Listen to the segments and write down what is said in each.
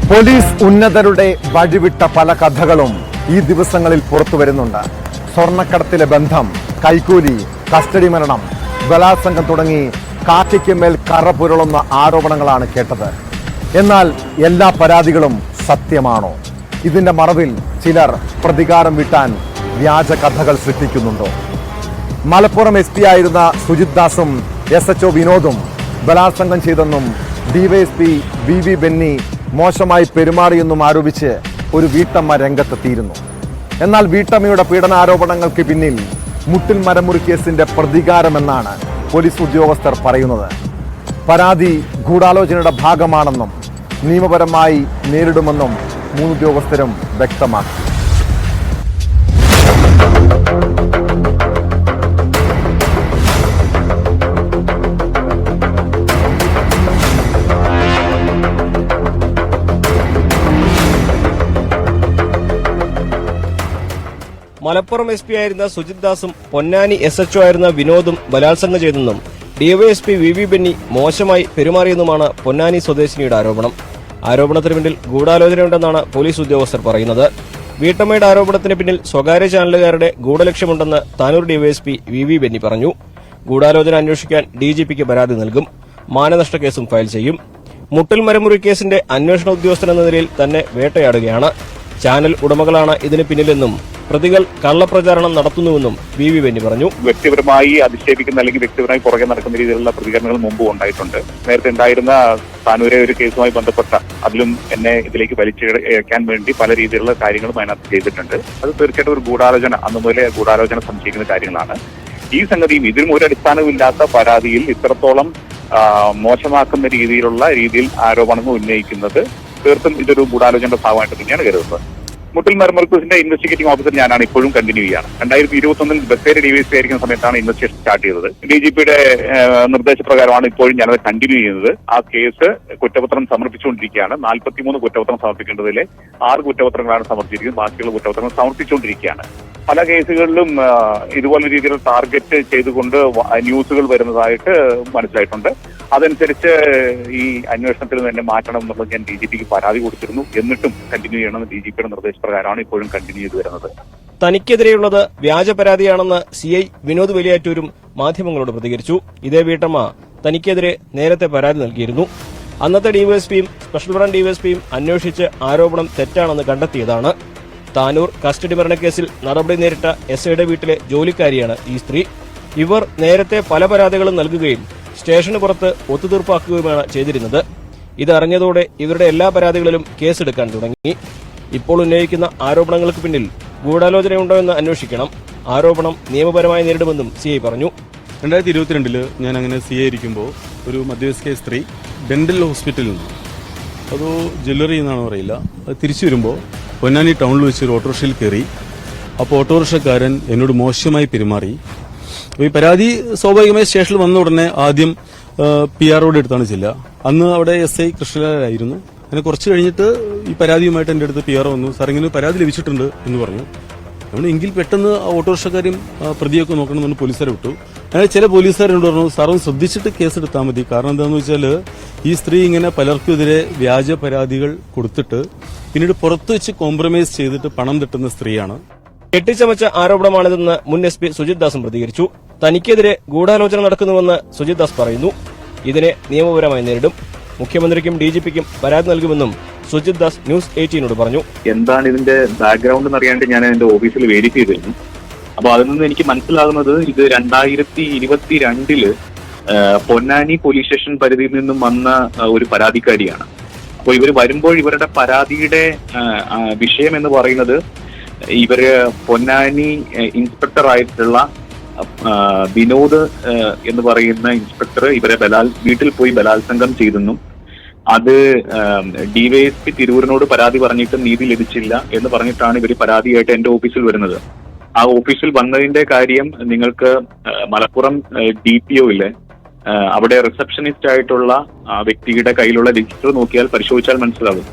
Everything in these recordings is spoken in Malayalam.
പോലീസ് ഉന്നതരുടെ വഴിവിട്ട പല കഥകളും ഈ ദിവസങ്ങളിൽ പുറത്തു വരുന്നുണ്ട്. സ്വർണ്ണക്കടത്തിലെ ബന്ധം, കൈക്കൂലി, കസ്റ്റഡി മരണം, ബലാത്സംഗം തുടങ്ങി കാക്കയ്ക്ക് മേൽ കറ പുരളുന്ന ആരോപണങ്ങളാണ് കേട്ടത്. എന്നാൽ എല്ലാ പരാതികളും സത്യമാണോ? ഇതിന്റെ മറവിൽ ചിലർ പ്രതികാരം വീട്ടാൻ വ്യാജ കഥകൾ സൃഷ്ടിക്കുന്നുണ്ടോ? മലപ്പുറം SP ആയിരുന്ന സുജിത് ദാസും SHO വിനോദും ബലാത്സംഗം ചെയ്തെന്നും DYSP VV ബെന്നി മോശമായി പെരുമാറിയെന്നും ആരോപിച്ച് ഒരു വീട്ടമ്മ രംഗത്തെത്തിയിരുന്നു. എന്നാൽ വീട്ടമ്മയുടെ പീഡനാരോപണങ്ങൾക്ക് പിന്നിൽ മുട്ടിൽ മരമുറി കേസിന്റെ പ്രതികാരമെന്നാണ് പോലീസ് ഉദ്യോഗസ്ഥർ പറയുന്നത്. പരാതി ഗൂഢാലോചനയുടെ ഭാഗമാണെന്നും നിയമപരമായി നേരിടുമെന്നും 3 ഉദ്യോഗസ്ഥരും വ്യക്തമാക്കി. മലപ്പുറം SP ആയിരുന്ന സുജിത് ദാസും പൊന്നാനി SHO ആയിരുന്ന വിനോദും ബലാത്സംഗം ചെയ്തെന്നും DYSP VV ബെന്നി മോശമായി പെരുമാറിയെന്നുമാണ് പൊന്നാനി സ്വദേശിനിയുടെ ആരോപണം. ആരോപണത്തിന് പിന്നിൽ ഗൂഢാലോചനയുണ്ടെന്നാണ് പോലീസ് ഉദ്യോഗസ്ഥർ പറയുന്നത്. വീട്ടമ്മയുടെ ആരോപണത്തിന് പിന്നിൽ സ്വകാര്യ ചാനലുകാരുടെ ഗൂഢലക്ഷ്യമുണ്ടെന്ന് താനൂർ DYSP VV ബെന്നി പറഞ്ഞു. ഗൂഢാലോചന അന്വേഷിക്കാൻ DGPക്ക് പരാതി നൽകും. മാനനഷ്ട കേസും ഫയൽ ചെയ്യും. മുട്ടൽ മരമുറി കേസിന്റെ അന്വേഷണ ഉദ്യോഗസ്ഥനെന്ന നിലയിൽ തന്നെ വേട്ടയാടുകയാണ്. ചാനൽ ഉടമകളാണ് ഇതിന് പിന്നിലെന്നും പ്രതികൾ കള്ളപ്രചാരണം നടത്തുന്നുവെന്നും VV ബെന്നി പറഞ്ഞു. വ്യക്തിപരമായി അധിക്ഷേപിക്കുന്ന അല്ലെങ്കിൽ വ്യക്തിപരമായി പുറകെ നടക്കുന്ന രീതിയിലുള്ള പ്രതികരണങ്ങൾ മുമ്പും ഉണ്ടായിട്ടുണ്ട്. നേരത്തെ ഉണ്ടായിരുന്ന താനൂരെ ഒരു കേസുമായി ബന്ധപ്പെട്ട അതിലും എന്നെ ഇതിലേക്ക് വലിച്ചിഴക്കാൻ വേണ്ടി പല രീതിയിലുള്ള കാര്യങ്ങളും അതിനകത്ത് ചെയ്തിട്ടുണ്ട്. അത് തീർച്ചയായിട്ടും ഒരു ഗൂഢാലോചന, അന്ന് മുതലേ ഗൂഢാലോചന സംശയിക്കുന്ന കാര്യങ്ങളാണ്. ഈ സംഗതിയും ഇതിനും ഒരു അടിസ്ഥാനമില്ലാത്ത പരാതിയിൽ ഇത്രത്തോളം മോശമാക്കുന്ന രീതിയിൽ ആരോപണങ്ങൾ ഉന്നയിക്കുന്നത് തീർത്തും ഇതൊരു ഗൂഢാലോചനയുടെ ഭാഗമായിട്ട് തന്നെയാണ് കരുതുന്നത്. മുട്ടൽ മരമുറി കേസിന്റെ ഇൻവെസ്റ്റിഗേറ്റിംഗ് ഓഫീസർ ഞാനാണ്, ഇപ്പോഴും കണ്ടിന്യൂ ചെയ്യാണ്. 2021 ബത്തേരി DYSP ആയിരിക്കുന്ന സമയത്താണ് ഇൻവെസ്റ്റിഗേഷൻ സ്റ്റാർട്ട് ചെയ്തത്. DGPയുടെ നിർദ്ദേശപ്രകാരമാണ് ഇപ്പോഴും ഞാനത് കണ്ടിന്യൂ ചെയ്യുന്നത്. ആ കേസ് കുറ്റപത്രം സമർപ്പിച്ചുകൊണ്ടിരിക്കുകയാണ്. 43 കുറ്റപത്രം സമർപ്പിക്കേണ്ടതിലെ 6 കുറ്റപത്രങ്ങളാണ് സമർപ്പിച്ചിരിക്കുന്നത്. ബാക്കിയുള്ള കുറ്റപത്രങ്ങൾ സമർപ്പിച്ചുകൊണ്ടിരിക്കുകയാണ്. പല കേസുകളിലും ഇതുപോലെ രീതിയിൽ ടാർഗറ്റ് ചെയ്തുകൊണ്ട് ന്യൂസുകൾ വരുന്നതായിട്ട് മനസ്സിലായിട്ടുണ്ട്. അതനുസരിച്ച് ഈ അന്വേഷണത്തിൽ തന്നെ മാറ്റണം എന്നുള്ളത് ഞാൻ DGPക്ക് പരാതി കൊടുത്തിരുന്നു. എന്നിട്ടും കണ്ടിന്യൂ ചെയ്യണമെന്ന് DGPയുടെ നിർദ്ദേശപ്രകാരമാണ് ഇപ്പോഴും കണ്ടിന്യൂ ചെയ്തു വരുന്നത്. തനിക്കെതിരെയുള്ളത് വ്യാജ പരാതിയാണെന്ന് CI വിനോദ് വലിയാറ്റൂരും മാധ്യമങ്ങളോട് പ്രതികരിച്ചു. ഇതേ വീട്ടമ്മ തനിക്കെതിരെ നേരത്തെ പരാതി നൽകിയിരുന്നു. അന്നത്തെ DYSPയും സ്പെഷ്യൽ ബ്രാഞ്ച് DYSPയും അന്വേഷിച്ച് ആരോപണം തെറ്റാണെന്ന് കണ്ടെത്തിയതാണ്. താനൂർ കസ്റ്റഡി മരണക്കേസിൽ നടപടി നേരിട്ട SIയുടെ വീട്ടിലെ ജോലിക്കാരിയാണ് ഈ സ്ത്രീ. ഇവർ നേരത്തെ പല പരാതികളും നൽകുകയും സ്റ്റേഷന് പുറത്ത് ഒത്തുതീർപ്പാക്കുകയുമാണ് ചെയ്തിരുന്നത്. ഇതറിഞ്ഞതോടെ ഇവരുടെ എല്ലാ പരാതികളിലും കേസെടുക്കാൻ തുടങ്ങി. ഇപ്പോൾ ഉന്നയിക്കുന്ന ആരോപണങ്ങൾക്ക് പിന്നിൽ ഗൂഢാലോചനയുണ്ടോ എന്ന് അന്വേഷിക്കണം. ആരോപണം നിയമപരമായി നേരിടുമെന്നും CI പറഞ്ഞു. 2022 ഞാൻ അങ്ങനെ CI ഇരിക്കുമ്പോൾ ഒരു മധ്യവയസ്ക സ്ത്രീ ഡെന്റൽ ഹോസ്പിറ്റലിൽ നിന്ന്, അതോ ജ്വല്ലറി എന്നാണോ അറിയില്ല, അത് തിരിച്ചു വരുമ്പോൾ പൊന്നാനി ടൗണിൽ വെച്ച് ഒരു ഓട്ടോറിക്ഷയിൽ കയറി. അപ്പോൾ ഓട്ടോറിക്ഷക്കാരൻ എന്നോട് മോശമായി പെരുമാറി. അപ്പോൾ ഈ പരാതി സ്വാഭാവികമായി സ്റ്റേഷനിൽ വന്ന ഉടനെ ആദ്യം PROയുടെ അടുത്താണ് ചെല്ലുക. അന്ന് അവിടെ SI കൃഷ്ണലാലായിരുന്നു. അങ്ങനെ കുറച്ച് കഴിഞ്ഞിട്ട് ഈ പരാതിയുമായിട്ട് എൻ്റെ അടുത്ത് PRO വന്നു. സാർ ഇങ്ങനെ പരാതി ലഭിച്ചിട്ടുണ്ട് എന്ന് പറഞ്ഞു. നമ്മൾ എങ്കിൽ പെട്ടെന്ന് ആ ഓട്ടോറിക്ഷക്കാരും പ്രതിയൊക്കെ നോക്കണമെന്ന് പോലീസുകാരെ വിട്ടു. അങ്ങനെ ചില പോലീസുകാരോട് പറഞ്ഞു, സാറൊന്ന് ശ്രദ്ധിച്ചിട്ട് കേസെടുത്താൽ മതി. കാരണം എന്താണെന്ന് വെച്ചാൽ ഈ സ്ത്രീ ഇങ്ങനെ പലർക്കുമെതിരെ വ്യാജ പരാതികൾ കൊടുത്തിട്ട് പിന്നീട് പുറത്തു വെച്ച് കോംപ്രമൈസ് ചെയ്തിട്ട് പണം തട്ടുന്ന സ്ത്രീയാണ്. കെട്ടിച്ചമച്ച ആരോപണമാണിതെന്ന് മുൻ SP സുജിത് ദാസും പ്രതികരിച്ചു. തനിക്കെതിരെ ഗൂഢാലോചന നടക്കുന്നുവെന്ന് സുജിത് ദാസ് പറയുന്നു. ഇതിനെ നിയമപരമായി നേരിടും. മുഖ്യമന്ത്രിക്കും DGPക്കും പരാതി നൽകുമെന്നും സുജിത് ദാസ് ന്യൂസ് 18നോട് പറഞ്ഞു. എന്താണ് ഇതിന്റെ ബാക്ക്ഗ്രൗണ്ട് എന്നറിയാണ്ട് ഞാൻ എന്റെ ഓഫീസിൽ വെരിഫൈ ചെയ്തിരുന്നു. അപ്പൊ അതിൽ നിന്ന് എനിക്ക് മനസ്സിലാകുന്നത് ഇത് 2022 പൊന്നാനി പോലീസ് സ്റ്റേഷൻ പരിധിയിൽ നിന്നും വന്ന ഒരു പരാതിക്കാരിയാണ്. അപ്പോൾ ഇവർ വരുമ്പോൾ ഇവരുടെ പരാതിയുടെ വിഷയം എന്ന് പറയുന്നത് ഇവര് പൊന്നാനി ഇൻസ്പെക്ടർ ആയിട്ടുള്ള വിനോദ് എന്ന് പറയുന്ന ഇൻസ്പെക്ടർ ഇവരെ വീട്ടിൽ പോയി ബലാത്സംഗം ചെയ്തെന്നും അത് DYSP തിരൂരിനോട് പരാതി പറഞ്ഞിട്ട് നീതി ലഭിച്ചില്ല എന്ന് പറഞ്ഞിട്ടാണ് ഇവർ പരാതിയായിട്ട് എന്റെ ഓഫീസിൽ വരുന്നത്. ആ ഓഫീസിൽ വന്നതിന്റെ കാര്യം നിങ്ങൾക്ക് മലപ്പുറം DPO ഇല്ലേ, അവിടെ റിസപ്ഷനിസ്റ്റ് ആയിട്ടുള്ള വ്യക്തിയുടെ കയ്യിലുള്ള രജിസ്റ്റർ നോക്കിയാൽ പരിശോധിച്ചാൽ മനസ്സിലാകും.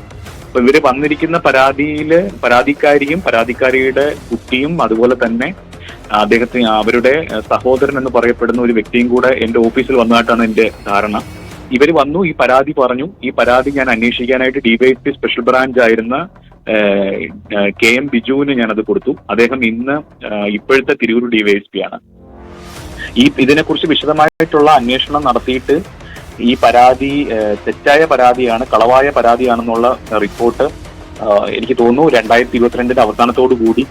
അപ്പൊ ഇവര് വന്നിരിക്കുന്ന പരാതിയില് പരാതിക്കാരിയും പരാതിക്കാരിയുടെ കുട്ടിയും അതുപോലെ തന്നെ അവരുടെ സഹോദരൻ എന്ന് പറയപ്പെടുന്ന ഒരു വ്യക്തിയും കൂടെ എന്റെ ഓഫീസിൽ വന്നതായിട്ടാണ് എന്റെ ധാരണ. ഇവർ വന്നു, ഈ പരാതി പറഞ്ഞു. ഈ പരാതി ഞാൻ അന്വേഷിക്കാനായിട്ട് ഡിവൈഎസ്പി സ്പെഷ്യൽ ബ്രാഞ്ച് ആയിരുന്ന KM ബിജുവിന് ഞാനത് കൊടുത്തു. അദ്ദേഹം ഇന്ന് ഇപ്പോഴത്തെ തിരൂർ ഡിവൈഎസ്പി ആണ്. ഇതിനെക്കുറിച്ച് വിശദമായിട്ടുള്ള അന്വേഷണം നടത്തിയിട്ട് ഈ പരാതി തെറ്റായ പരാതിയാണ്, കളവായ പരാതിയാണെന്നുള്ള റിപ്പോർട്ട് എനിക്ക് തോന്നുന്നു 2022 അവസാനത്തോടു കൂടി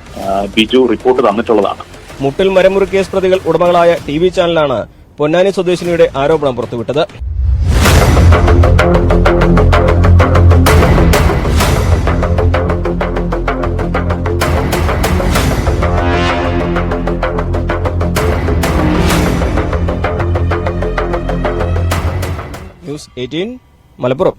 ബിജു റിപ്പോർട്ട് തന്നിട്ടുള്ളതാണ്. മുട്ടിൽ മരമുറി കേസ് പ്രതികൾ ഉടമകളായ TV ചാനലാണ് പൊന്നാനി സ്വദേശിനിയുടെ ആരോപണം പുറത്തുവിട്ടത്. ന്യൂസ് 18 മലപ്പുറം.